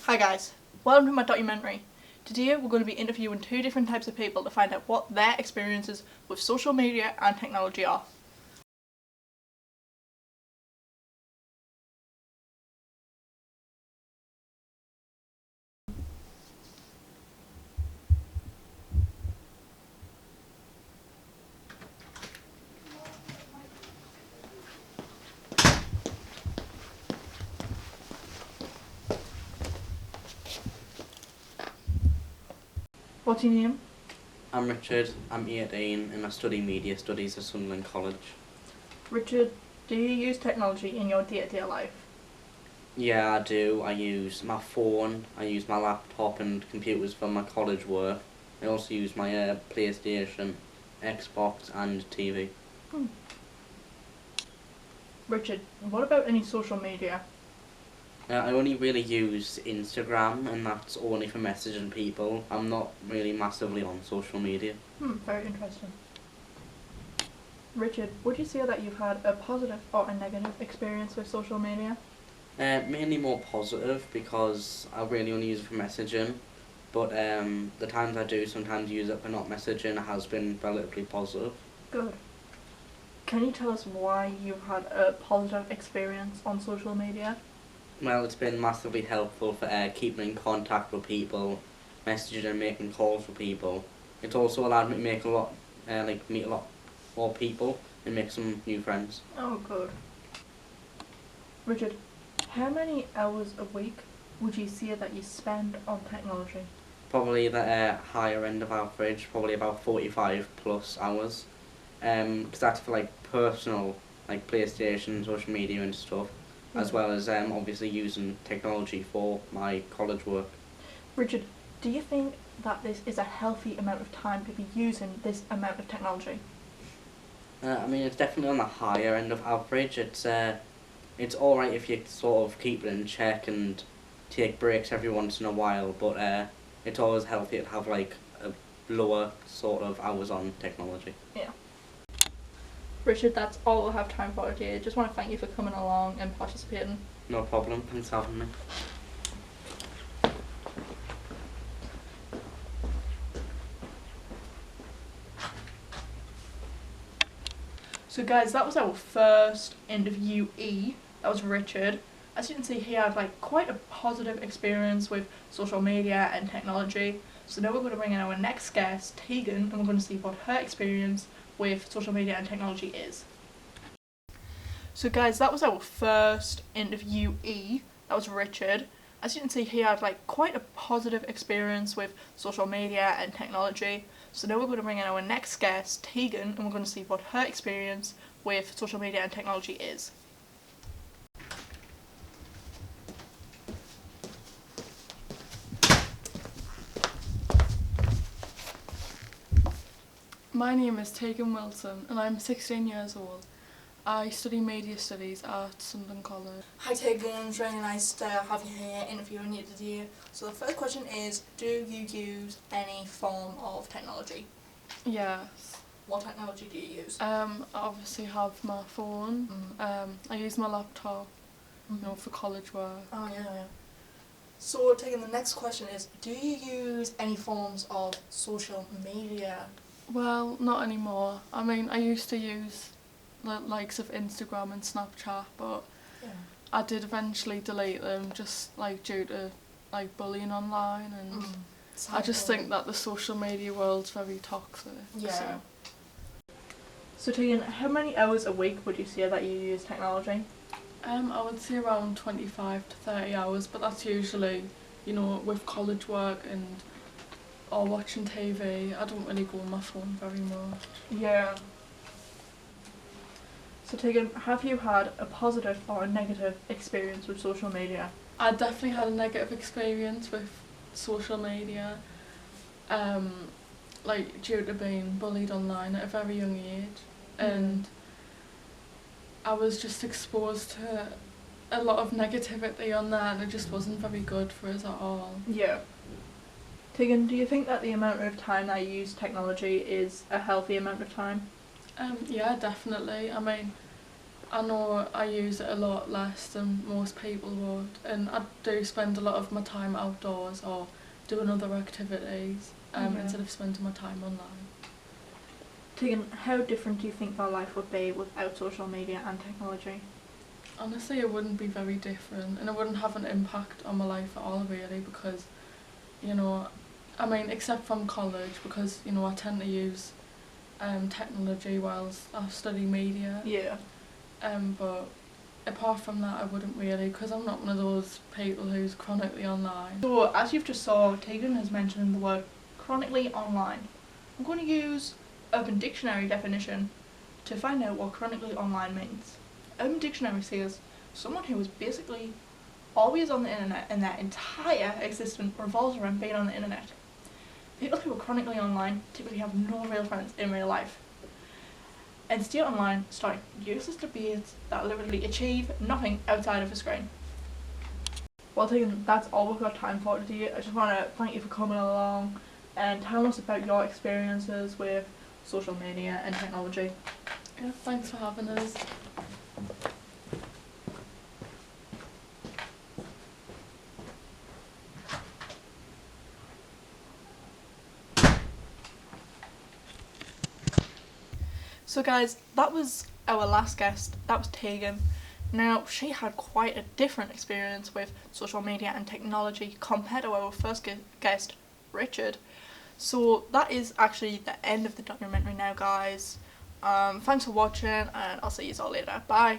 Hi guys, welcome to my documentary. Today we're going to be interviewing two different types of people to find out what their experiences with social media and technology are. What's your name? I'm Richard, I'm 18 and I study media studies at Sunderland College. Richard, do you use technology in your day-to-day life? Yeah, I do. I use my phone, I use my laptop and computers for my college work. I also use my PlayStation, Xbox and TV. Richard, what about any social media? I only really use Instagram and that's only for messaging people. I'm not really massively on social media. Very interesting. Richard, would you say that you've had a positive or a negative experience with social media? Mainly more positive because I really only use it for messaging. But the times I do sometimes use it for not messaging has been relatively positive. Good. Can you tell us why you've had a positive experience on social media? Well, it's been massively helpful for keeping in contact with people, messaging and making calls with people. It's also allowed me to make meet a lot more people and make some new friends. Oh, good. Richard, how many hours a week would you say that you spend on technology? Probably the higher end of average, probably about 45 plus hours. Because that's for personal, PlayStation, social media and stuff, as well as obviously using technology for my college work. Richard, do you think that this is a healthy amount of time to be using this amount of technology? I mean, it's definitely on the higher end of average. It's alright if you sort of keep it in check and take breaks every once in a while, but it's always healthy to have a lower sort of hours on technology. Yeah. Richard, that's all we'll have time for today. Just want to thank you for coming along and participating. No problem, thanks for having me. So guys, that was our first interviewee. That was Richard. As you can see, he had quite a positive experience with social media and technology. So now we're going to bring in our next guest, Tegan, and we're going to see what her experience with social media and technology is. So guys, that was our first interviewee. That was Richard. As you can see, he had quite a positive experience with social media and technology. So now we're going to bring in our next guest, Tegan, and we're going to see what her experience with social media and technology is. My name is Tegan Wilson and I'm 16 years old. I study media studies at Sunderland College. Hi Tegan, it's really nice to have you here interviewing you today. So the first question is, do you use any form of technology? Yes. What technology do you use? I obviously have my phone. I use my laptop, for college work. Oh yeah. So Tegan, the next question is, do you use any forms of social media? Well, not anymore. I mean, I used to use the likes of Instagram and Snapchat, but I did eventually delete them just due to bullying online, and I just think that the social media world's very toxic. Yeah. So Tegan, how many hours a week would you say that you use technology? I would say around 25 to 30 hours, but that's usually, with college work or watching TV. I don't really go on my phone very much. Yeah. So Tegan, have you had a positive or a negative experience with social media? I definitely had a negative experience with social media, due to being bullied online at a very young age, and I was just exposed to a lot of negativity on there, and it just wasn't very good for us at all. Yeah. Tegan, do you think that the amount of time that you use technology is a healthy amount of time? Yeah, definitely. I mean, I know I use it a lot less than most people would, and I do spend a lot of my time outdoors or doing other activities instead of spending my time online. Tegan, how different do you think our life would be without social media and technology? Honestly, it wouldn't be very different, and it wouldn't have an impact on my life at all, really, because, you know, I mean, except from college, because, you know, I tend to use technology whilst I study media. Yeah. But apart from that, I wouldn't really, because I'm not one of those people who's chronically online. So, as you've just saw, Tegan has mentioned the word chronically online. I'm going to use Urban Dictionary definition to find out what chronically online means. Urban Dictionary says someone who is basically always on the internet and their entire existence revolves around being on the internet. People who are chronically online typically have no real friends in real life and stay online starting useless debates that literally achieve nothing outside of a screen. Well, Tegan, that's all we've got time for today. I just want to thank you for coming along and telling us about your experiences with social media and technology. Yeah, thanks for having us. So guys, that was our last guest. That was Tegan. Now, she had quite a different experience with social media and technology compared to our first guest, Richard. So that is actually the end of the documentary now, guys. Thanks for watching, and I'll see you all later. Bye.